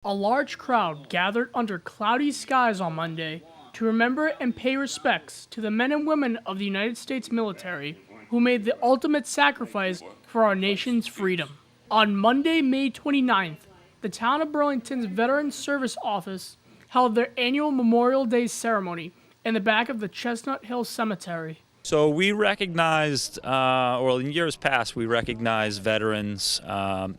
A large crowd gathered under cloudy skies on Monday to remember and pay respects to the men and women of the United States military who made the ultimate sacrifice for our nation's freedom. On Monday, May 29th, the town of Burlington's Veterans Service Office held their annual Memorial Day ceremony in the back of the Chestnut Hill Cemetery. So we recognized, or in years past, we recognized veterans,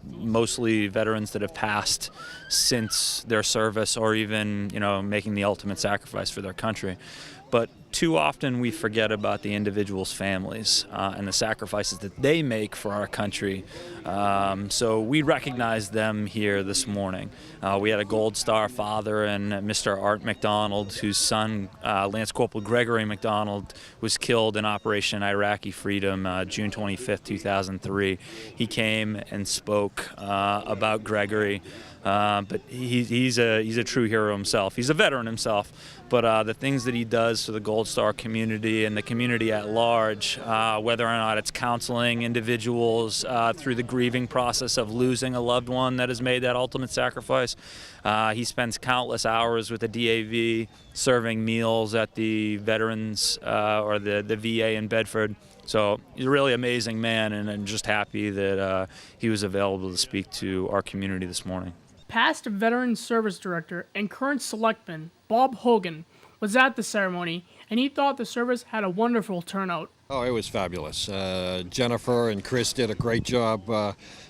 mostly veterans that have passed since their service or even, making the ultimate sacrifice for their country. But too often we forget about the individuals' families and the sacrifices that they make for our country. So we recognized them here this morning. We had a Gold Star father and Mr. Art McDonald, whose son, Lance Corporal Gregory McDonald, was killed in Operation Iraqi Freedom, June 25th, 2003. He came and spoke about Gregory. But he's a true hero himself. He's a veteran himself. But the things that he does for the Gold Star community and the community at large, whether or not it's counseling individuals through the grieving process of losing a loved one that has made that ultimate sacrifice. He spends countless hours with the DAV serving meals at the veterans or the VA in Bedford. So he's a really amazing man, and I'm just happy that he was available to speak to our community this morning. Past Veterans Service Director and current Selectman Bob Hogan was at the ceremony, and he thought the service had a wonderful turnout. Oh, it was fabulous. Jennifer and Chris did a great job.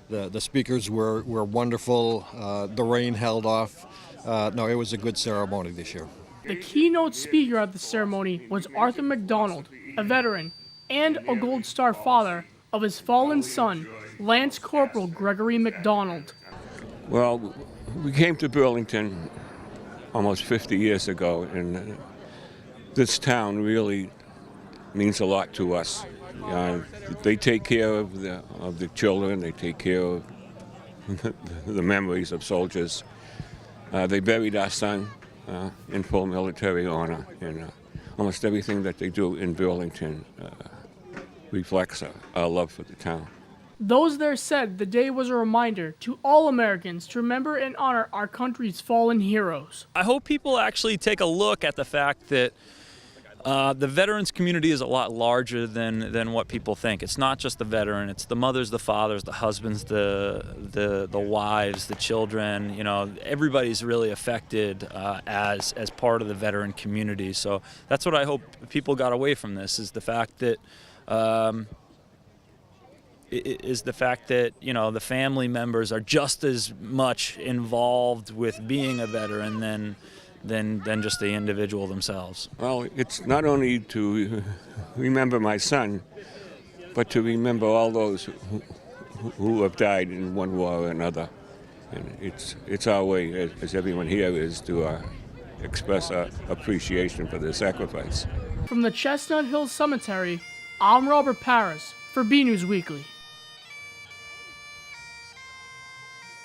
The speakers were wonderful. The rain held off. No, it was a good ceremony this year. The keynote speaker at the ceremony was Arthur McDonald, a veteran and a Gold Star father of his fallen son, Lance Corporal Gregory McDonald. Well, we came to Burlington almost 50 years ago, and this town really means a lot to us. They take care of the children, they take care of the memories of soldiers. They buried our son in full military honor, and almost everything that they do in Burlington reflects our love for the town. Those there said the day was a reminder to all Americans to remember and honor our country's fallen heroes. I hope people actually take a look at the fact that the veterans community is a lot larger than what people think. It's not just the veteran, it's the mothers, the fathers, the husbands, the wives, the children. Everybody's really affected as part of the veteran community. So that's what I hope people got away from this, is the fact that the family members are just as much involved with being a veteran than just the individual themselves. Well, it's not only to remember my son, but to remember all those who have died in one war or another. And it's our way, as everyone here is, to express our appreciation for their sacrifice. From the Chestnut Hill Cemetery, I'm Robert Paris for B News Weekly.